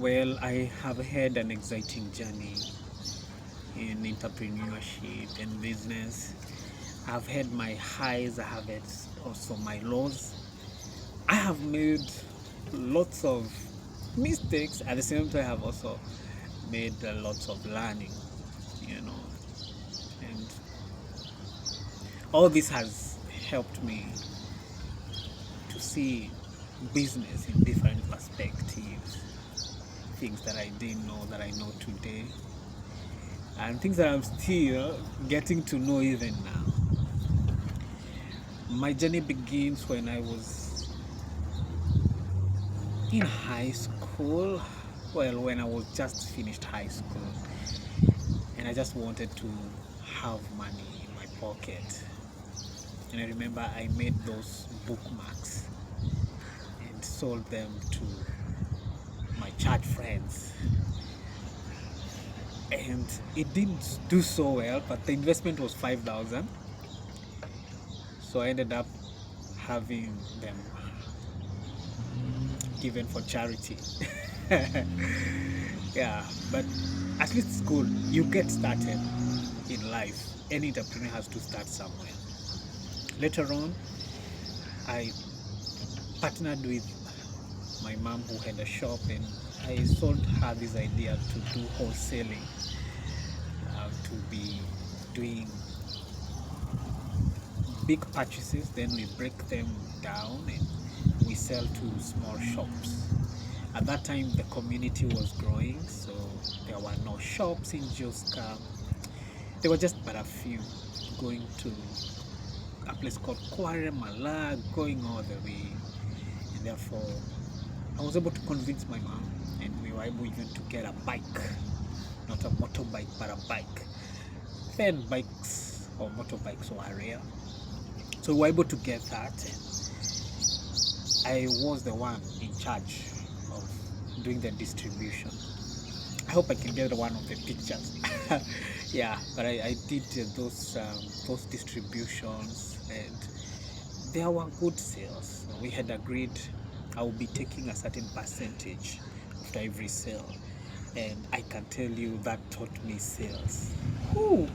Well, I have had an exciting journey in entrepreneurship and business. I've had my highs, I have had also my lows. I have made lots of mistakes. At the same time, I have also made lots of learning, you know, and all this has helped me to see business in different perspectives, things that I didn't know that I know today, and things that I'm still getting to know even now. My journey begins when I was in high school. Well, when I was just finished high school, and I just wanted to have money in my pocket. And I remember I made those bookmarks and sold them to my church friends. And it didn't do so well, but the investment was 5,000. So I ended up having them given for charity. Yeah, but at least it's good. You get started in life. Any entrepreneur has to start somewhere. Later on, I partnered with my mom who had a shop, and I sold her this idea to do wholesaling, to be doing big purchases, then we break them down and we sell to small shops. At that time, the community was growing, so there were no shops in Joska. There were just but a few, going to a place called Kware Mala, going all the way. And therefore, I was able to convince my mom, and we were able even to get a bike, not a motorbike, but a bike. Then bikes or motorbikes were rare. So we were able to get that. I was the one in charge of doing the distribution. I hope I can get one of the pictures. Yeah, but I did those distributions, and there were good sales. We had agreed I will be taking a certain percentage after every sale, and I can tell you that taught me sales. Whew.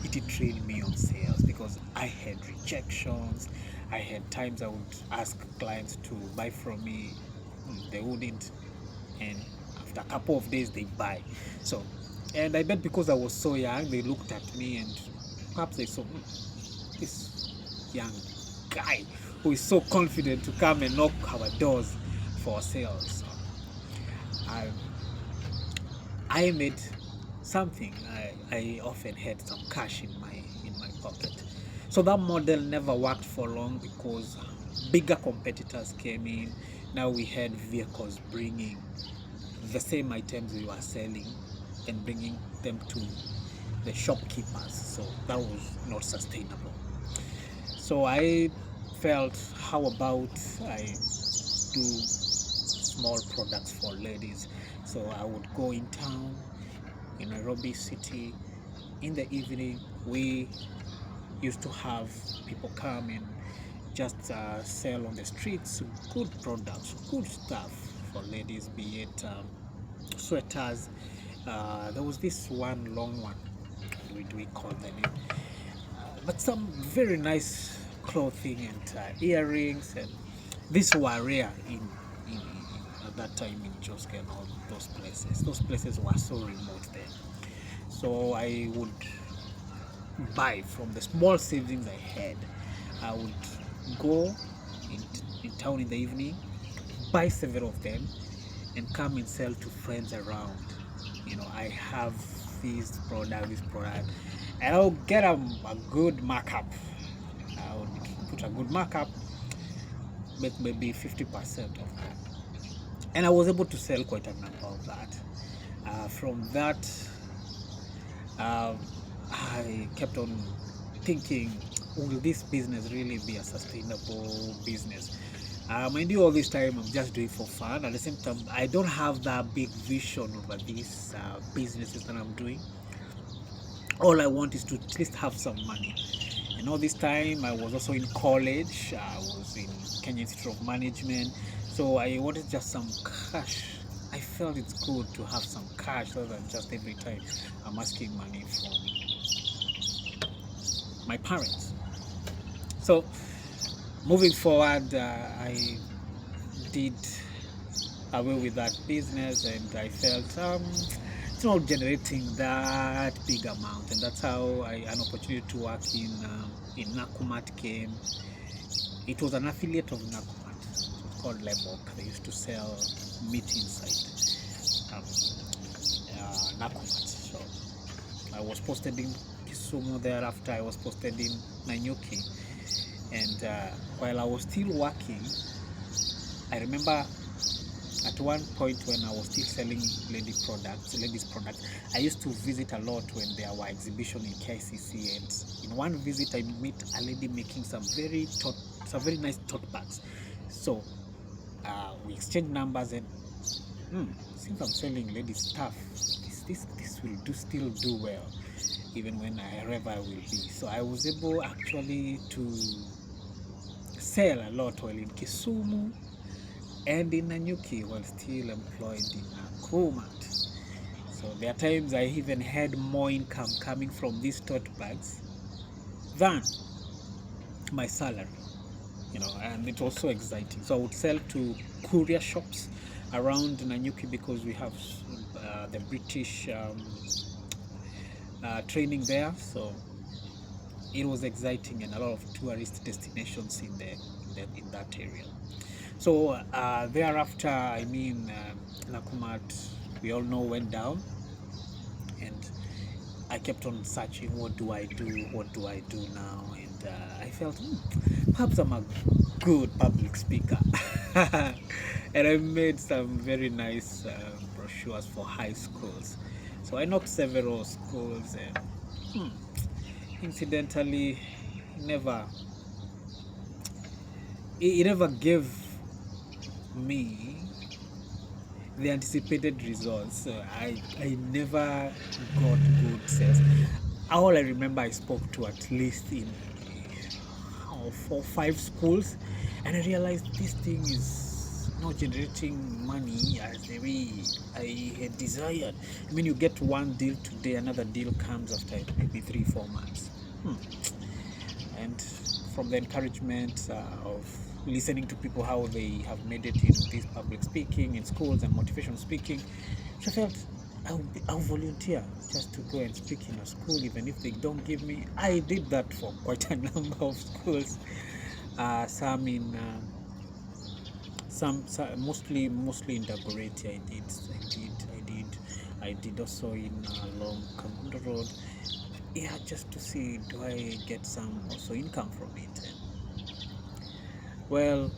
It trained me on sales because I had rejections. I had times I would ask clients to buy from me, they wouldn't, and after a couple of days they buy. So, and I bet because I was so young, they looked at me and perhaps they saw this young guy who is so confident to come and knock our doors for sales. So I made something. I often had some cash in my pocket. So that model never worked for long because bigger competitors came in. Now we had vehicles bringing the same items we were selling and bringing them to the shopkeepers. So that was not sustainable. So I felt, how about I do small products for ladies? So I would go in town in Nairobi City. In the evening, we used to have people come and just sell on the streets good products, good stuff for ladies, be it sweaters. There was this one long one, do we call the name? But some very nice clothing and earrings, and these were rare in at that time in Joska and all those places. Those places were so remote then. So I would buy from the small savings I had. I would go in town in the evening, buy several of them, and come and sell to friends around. I have this product, and I'll get a good markup. I would put a good markup, make maybe 50% of that. And I was able to sell quite a number of that. From that, I kept on thinking, will this business really be a sustainable business? Mind you, all this time I'm just doing for fun. At the same time, I don't have that big vision over these businesses that I'm doing. All I want is to at least have some money. And all this time, I was also in college. I was in Kenya Institute of Management. So I wanted just some cash I felt it's good to have some cash rather than just every time I'm asking money from my parents. So moving forward, I did away with that business, and I felt it's not generating that big amount, and that's how an opportunity to work in Nakumat came. It was an affiliate of Nakumat. It was called Lebok. They used to sell meat inside Nakumat. So I was posted in Kisumu. Thereafter, I was posted in Nanyuki. And while I was still working, I remember at one point when I was still selling ladies products, I used to visit a lot when there were exhibition in KCC, and in one visit I meet a lady making some very nice tote bags. So we exchanged numbers, and since I'm selling ladies stuff, this will still do well even when wherever I will be. So I was able actually to sell a lot while in Kisumu and in Nanyuki while still employed in Nakumat. So there are times I even had more income coming from these tote bags than my salary, and it was so exciting. So I would sell to courier shops around Nanyuki because we have the British training there. So it was exciting, and a lot of tourist destinations in that area. So thereafter, Nakumat, we all know, went down, and I kept on searching, what do I do? What do I do now? And I felt, perhaps I'm a good public speaker. And I made some very nice brochures for high schools. So I knocked several schools, and incidentally, never it never gave me the anticipated results. I never got good sales. All I remember, I spoke to at least in 4 5 schools, and I realized this thing is not generating money as the way I had desired. I mean, you get one deal today, another deal comes after maybe 3 4 months. And from the encouragement of listening to people, how they have made it in this public speaking in schools and motivational speaking, I felt I'll volunteer just to go and speak in a school, even if they don't give me. I did that for quite a number of schools. Some in some mostly in Dagoretti. I did also in along Kamundo Road. Yeah, just to see, do I get some also income from it. And, well,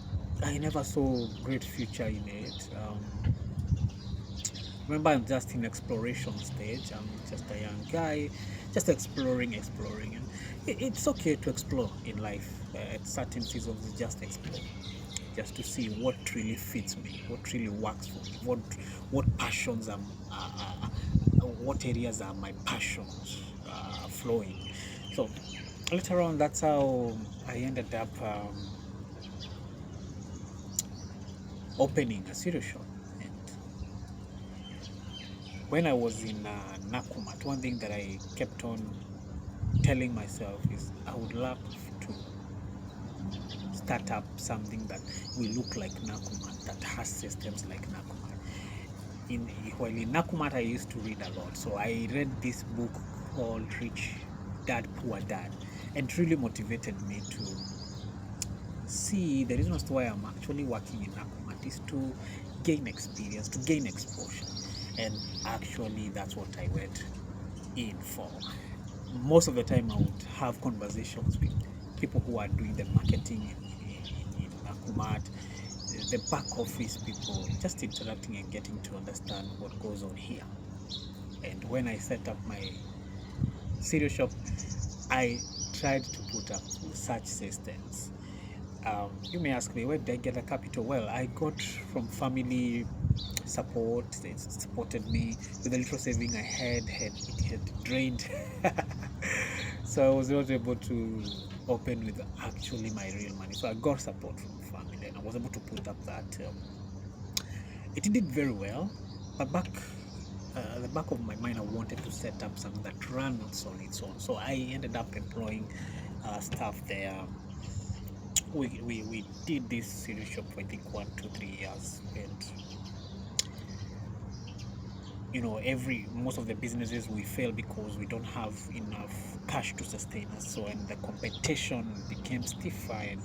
I never saw great future in it. Remember, I'm just in exploration stage. I'm just a young guy, just exploring, and it's okay to explore in life. At certain seasons, just explore, just to see what really fits me, what really works for me, what passions what areas are my passions flowing. So later on, that's how I ended up opening a cereal shop. And when I was in Nakumat, one thing that I kept on telling myself is I would love to start up something that will look like Nakumat, that has systems like Nakumat. While in Nakumat, I used to read a lot. So I read this book called Rich Dad, Poor Dad, and it really motivated me to see the reason as to why I'm actually working in Nakumat is to gain experience, to gain exposure. And actually, that's what I went in for. Most of the time, I would have conversations with people who are doing the marketing in Nakumat, the back office people, just interacting and getting to understand what goes on here. And when I set up my cereal shop, I tried to put up such systems. You may ask me, where did I get the capital? Well, I got from family support. They supported me with the little saving I had. It had drained. So I was not able to open with actually my real money. So I got support from family, and I was able to put up that. it did very well, but the back of my mind, I wanted to set up something that runs on its own. So I ended up employing staff there. We did this cereal shop for I think 1, 2, 3 years, and every most of the businesses we fail because we don't have enough cash to sustain us. So and the competition became stiffer, and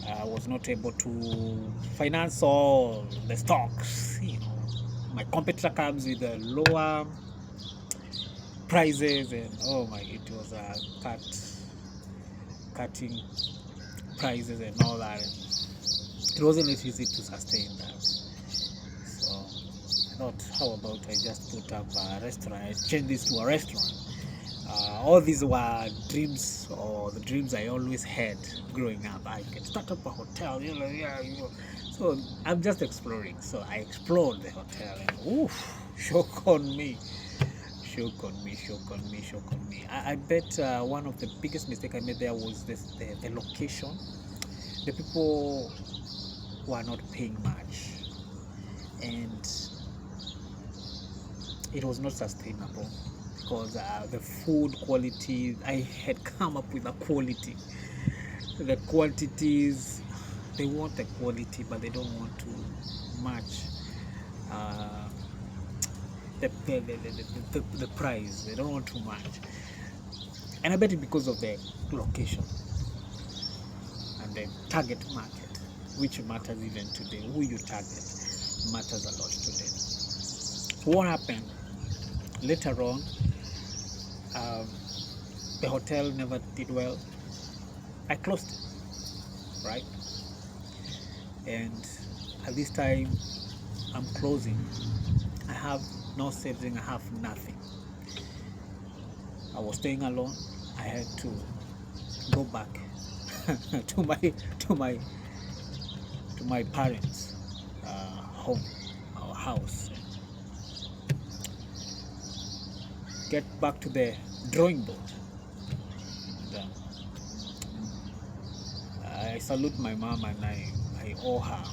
I was not able to finance all the stocks. My competitor comes with a lower prices, and oh my, it was a cutting prices and all that. It wasn't easy to sustain that. So I thought, how about I just put up a restaurant, I change this to a restaurant. All these were dreams, or the dreams I always had growing up. I can start up a hotel, So I'm just exploring. So I explored the hotel, and oof, shock on me. Shock on me. I bet one of the biggest mistake I made there was the location. The people were not paying much, and it was not sustainable because the food quality, I had come up with a quality. The quantities, they want the quality, but they don't want to match the price. They don't want too much, and I bet it because of the location and the target market, which matters even today. Who you target matters a lot today. So what happened later on? The hotel never did well. I closed it, right? And at this time, I'm closing. I have no savings. I have nothing. I was staying alone. I had to go back to my parents' home, our house. Get back to the drawing board. And, I salute my mom, and I owe her.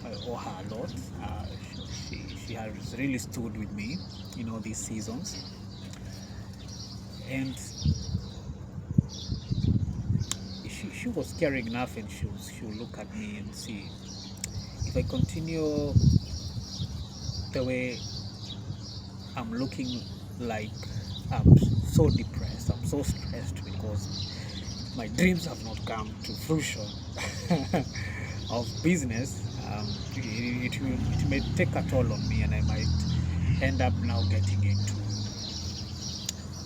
I owe her a lot. She has really stood with me in all these seasons, and she was caring enough, and she'll look at me and see if I continue the way I'm looking, like I'm so depressed, I'm so stressed because my dreams have not come to fruition of business. It may take a toll on me, and I might end up now getting into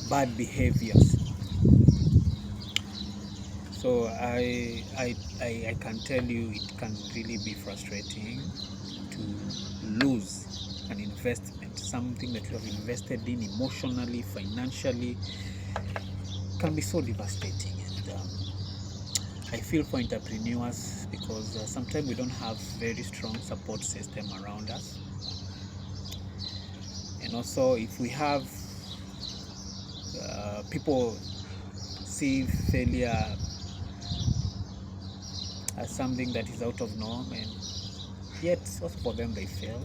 bad behaviors. So I can tell you, it can really be frustrating to lose an investment, something that you have invested in emotionally, financially. Can be so devastating. And I feel for entrepreneurs because sometimes we don't have very strong support system around us, and also if we have people see failure as something that is out of norm, and yet also for them they fail,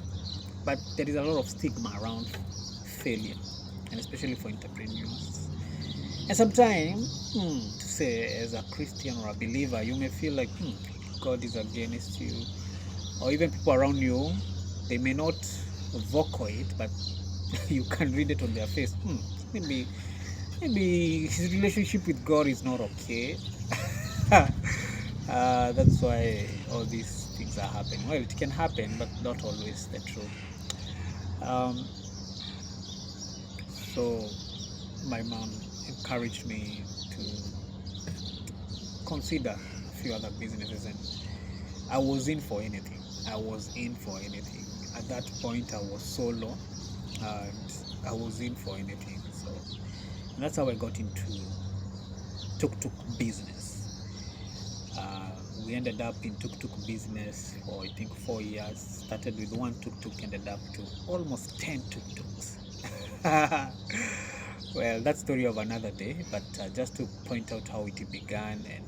but there is a lot of stigma around failure, and especially for entrepreneurs. And sometimes, to say as a Christian or a believer, you may feel like God is against you, or even people around you, they may not vocal it, but you can read it on their face. Maybe his relationship with God is not okay. That's why all these things are happening. Well, it can happen, but not always the truth. So my mom encouraged me to consider a few other businesses, and I was in for anything. At that point, I was so low, and I was in for anything. So that's how I got into tuk-tuk business. We ended up in tuk-tuk business for I think 4 years. Started with one tuk-tuk, ended up to almost 10 tuk-tuks. Well, that's story of another day, but just to point out how it began, and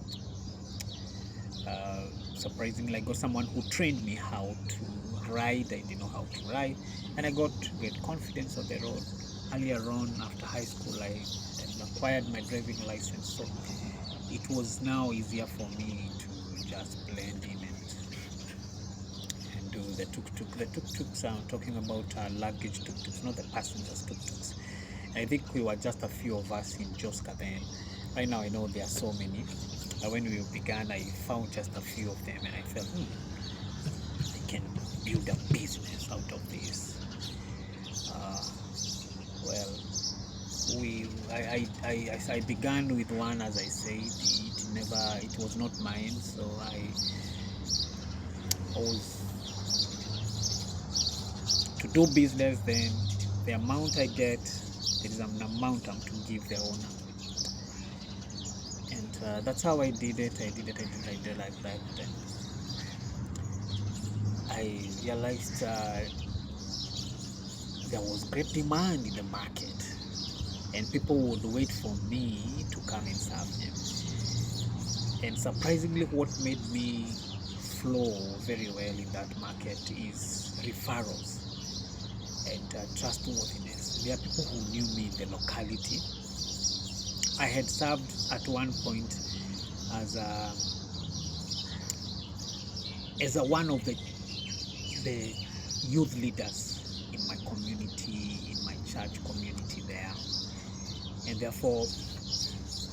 surprisingly, I got someone who trained me how to ride. I didn't know how to ride, and I got great confidence on the road. Earlier on, after high school, I acquired my driving license, so it was now easier for me to just blend in and do the tuk-tuk. The tuk-tuks, I'm talking about luggage tuk-tuks, not the passengers tuk-tuks. I think we were just a few of us in Joska then. Right now I know there are so many. When we began, I found just a few of them and I felt, I can build a business out of this. Uh, well, I began with one, as I said. It was not mine, so I was to do business. Then the amount I get, there is an amount I'm to give the owner, and that's how I did it. I did like that. Then I realized there was great demand in the market, and people would wait for me to come and serve them. And surprisingly, what made me flow very well in that market is referrals and trustworthiness. There are people who knew me in the locality. I had served at one point as a one of the youth leaders in my community, in my church community there, and therefore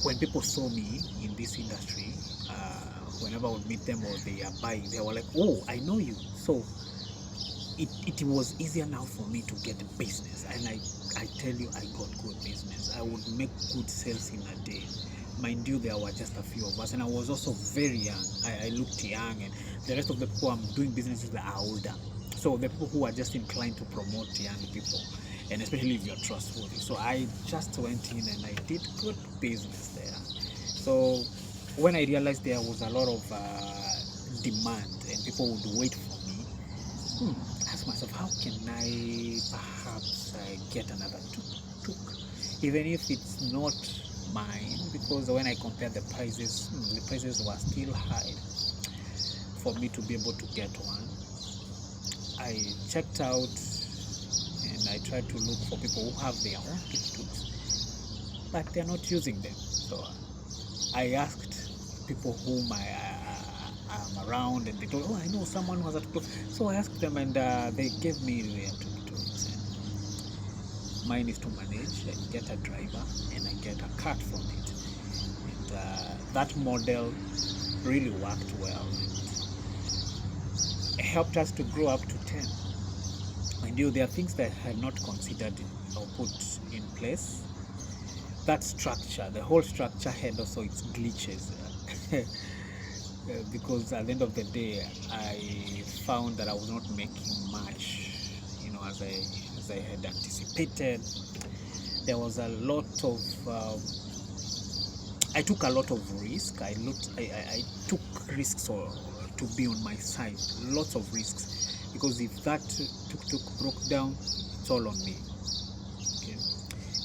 when people saw me in this industry, whenever I would meet them or they are buying, they were like, oh, I know you. So it was easier now for me to get business. And I tell you, I got good business. I would make good sales in a day. Mind you, there were just a few of us, and I was also very young. I looked young, and the rest of the people I'm doing business with are older. So the people who are just inclined to promote young people, and especially if you're trustworthy. So I just went in and I did good business there. So when I realized there was a lot of demand and people would wait for me, I asked myself, how can I perhaps get another tuk-tuk, even if it's not mine, because when I compared the prices were still high for me to be able to get one. I checked out and I tried to look for people who have their own tuk-tuks, but they're not using them. So I asked people whom I am around, and they told, oh, I know someone who has a tuk-tuk. So I asked them, and they gave me their tuk-tuks. And mine is to manage. I get a driver, and I get a cut from it. And that model really worked well. It helped us to grow up to 10. Mind you, there are things that I had not considered or put in place. That structure, the whole structure had also its glitches. Because at the end of the day, I found that I was not making much, as I had anticipated. There was a lot of I took a lot of risk. I took risks to be on my side. Lots of risks, because if that tuk-tuk broke down, it's all on me. Okay.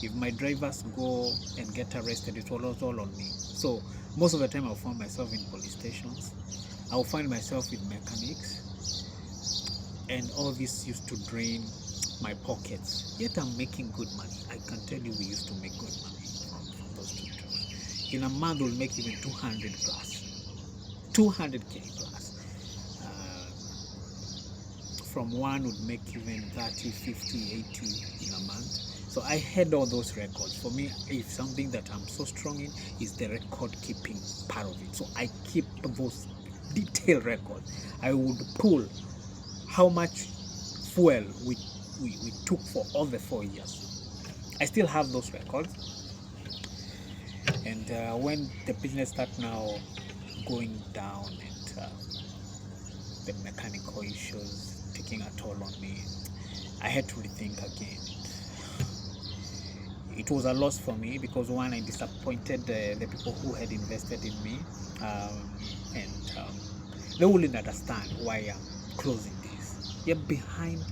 If my drivers go and get arrested, it's all on me. So most of the time I'll find myself in police stations. I'll find myself with mechanics, and all this used to drain my pockets. Yet I'm making good money. I can tell you, we used to make good money from those tuk-tuks. In a month we'll make even 200 plus, 200k plus. From one would make even 30, 50, 80 in a month. So I had all those records. For me, if something that I'm so strong in is the record keeping part of it. So I keep those detailed records. I would pull how much fuel we took for all the 4 years. I still have those records. And when the business started now going down, and the mechanical issues taking a toll on me, I had to rethink again. It was a loss for me, because one, I disappointed the people who had invested in me, and they wouldn't understand why I'm closing this. Yet behind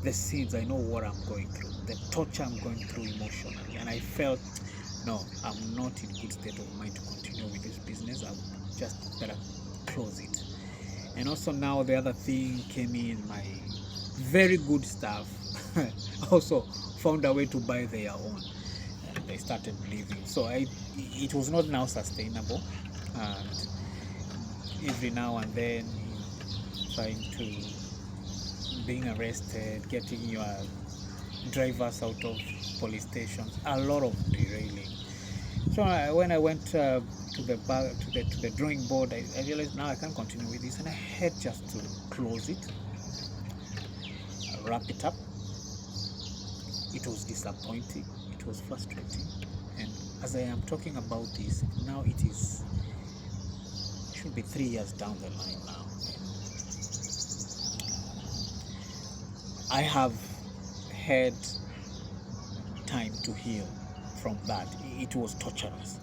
the scenes, I know what I'm going through, the torture I'm going through emotionally, and I felt, no, I'm not in good state of mind to continue with this business. I just better close it. And also now the other thing came in, my very good staff also found a way to buy their own, and they started leaving. So it was not now sustainable, and every now and then trying to being arrested, getting your drivers out of police stations, a lot of derailing. So when I went to the drawing board, I realized now I can't continue with this, and I had just to close it, wrap it up. It was disappointing, it was frustrating, and as I am talking about this now, it should be 3 years down the line now. I have had time to heal from that. It was torturous.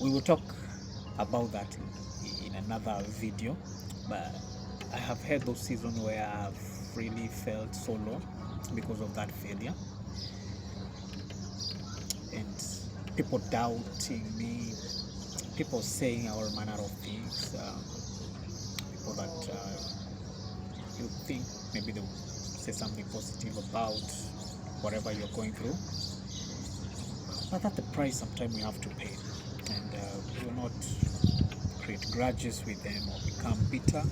We will talk about that in another video, but I have had those seasons where I've really felt so low because of that failure, and people doubting me, people saying all manner of things, people that you think maybe they will say something positive about whatever you're going through, but that's the price sometimes we have to pay, and we will not create grudges with them or become bitter.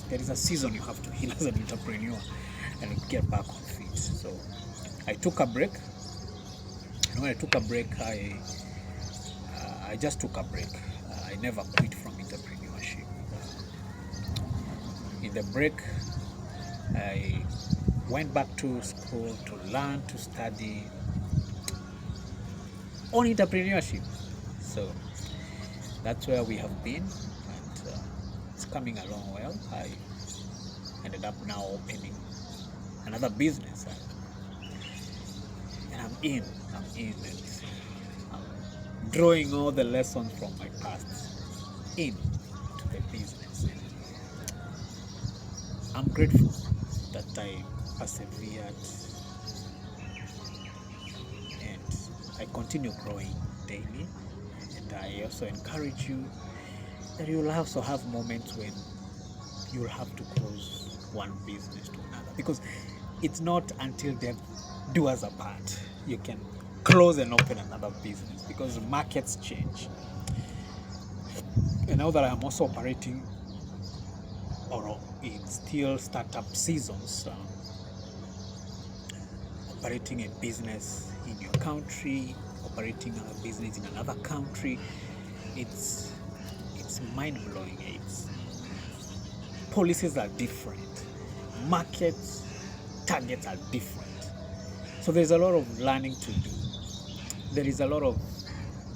There is a season you have to heal as an entrepreneur and get back on feet. So I took a break, and when I took a break, I just took a break. I never quit from entrepreneurship. In the break, I went back to school to learn, to study on entrepreneurship. So that's where we have been, and it's coming along well. I ended up now opening another business, and I'm in, and I'm drawing all the lessons from my past into the business. And I'm grateful that I persevered, and I continue growing daily. And I also encourage you that you'll also have moments when you'll have to close one business to another, because it's not until death do us apart you can close and open another business, because markets change. And now that I'm also operating or in still startup seasons, operating a business in your country, operating a business in another country, it's mind-blowing. It's policies are different, markets targets are different, so there's a lot of learning to do. There is a lot of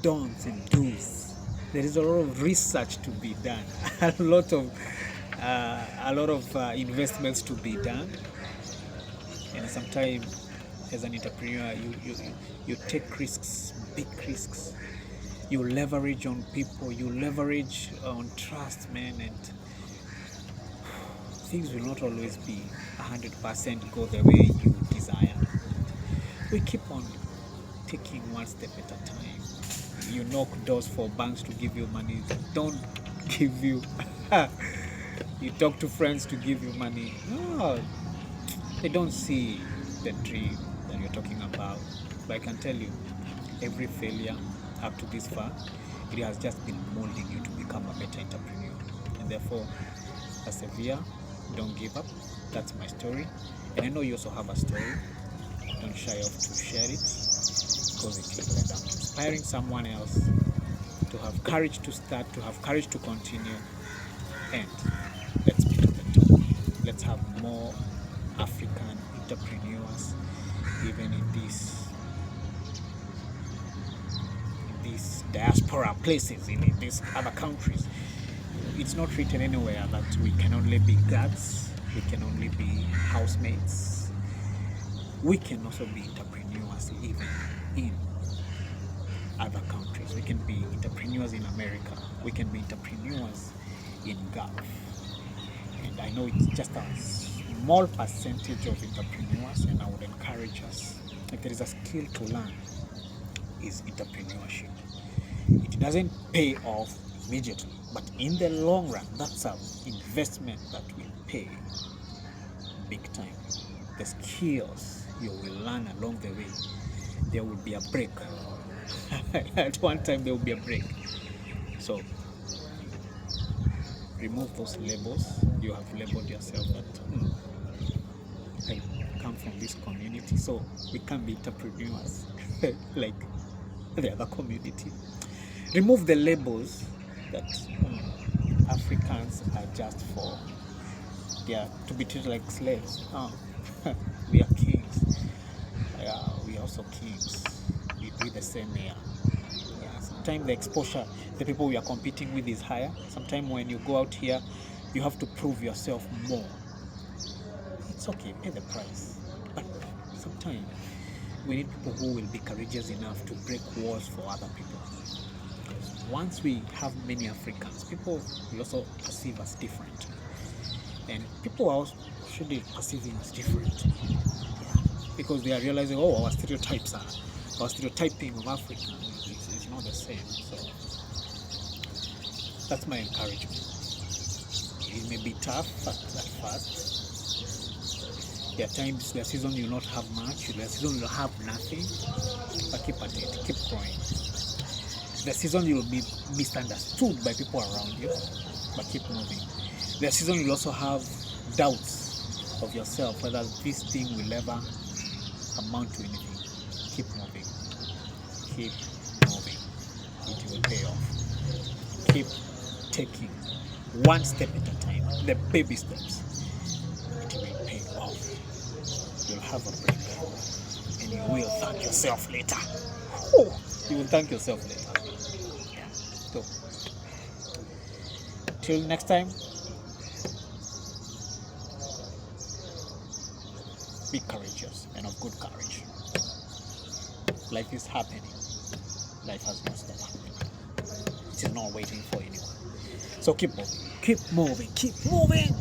don'ts and do's. There is a lot of research to be done, a lot of investments to be done, and sometimes as an entrepreneur you take risks, big risks. You leverage on people, you leverage on trust, man, and things will not always be 100% go the way you desire. We keep on taking one step at a time. You knock doors for banks to give you money, they don't give you. You talk to friends to give you money. No, they don't see the dream that you're talking about. But I can tell you, every failure up to this far, it has just been molding you to become a better entrepreneur. And therefore, persevere, don't give up. That's my story. And I know you also have a story. Don't shy off to share it, because it will end up inspiring someone else to have courage to start, to have courage to continue. And let's be to the top. Let's have more African entrepreneurs, even in these diaspora places, in these other countries. It's not written anywhere that we can only be guards, we can only be housemates. We can also be entrepreneurs even in other countries. We can be entrepreneurs in America. We can be entrepreneurs in Gulf. And I know it's just a small percentage of entrepreneurs, and I would encourage us, if there is a skill to learn, is entrepreneurship. It doesn't pay off immediately, but in the long run, that's an investment that will pay big time. The skills you will learn along the way, there will be a break. At one time, there will be a break. So remove those labels. You have labeled yourself that I come from this community, so we can't be entrepreneurs like the other community. Remove the labels that Africans are just for, they are to be treated like slaves. We are kings. We are also kings. We breathe the same air. Yeah, sometimes the exposure, the people we are competing with is higher. Sometimes when you go out here, you have to prove yourself more. It's okay, pay the price. But sometimes we need people who will be courageous enough to break walls for other people. Because once we have many Africans, people will also perceive us different. And people are also should be perceiving us different. Yeah. Because they are realizing, oh, our stereotyping of Africa is not the same. So that's my encouragement. It may be tough at first. There are times, there are seasons you'll not have much, there are seasons you'll have nothing, but keep at it, keep growing. The season you'll be misunderstood by people around you, but keep moving. The season you'll also have doubts of yourself, whether this thing will ever amount to anything. Keep moving. Keep moving. It will pay off. Keep taking one step at a time, the baby steps. It will pay off. You'll have a break, and you will thank yourself later. Oh, you will thank yourself later. Yeah. So, till next time, be courageous and of good courage. Life is happening. Life has not stopped happening. It is not waiting for anyone. So keep moving. Keep moving. Keep moving.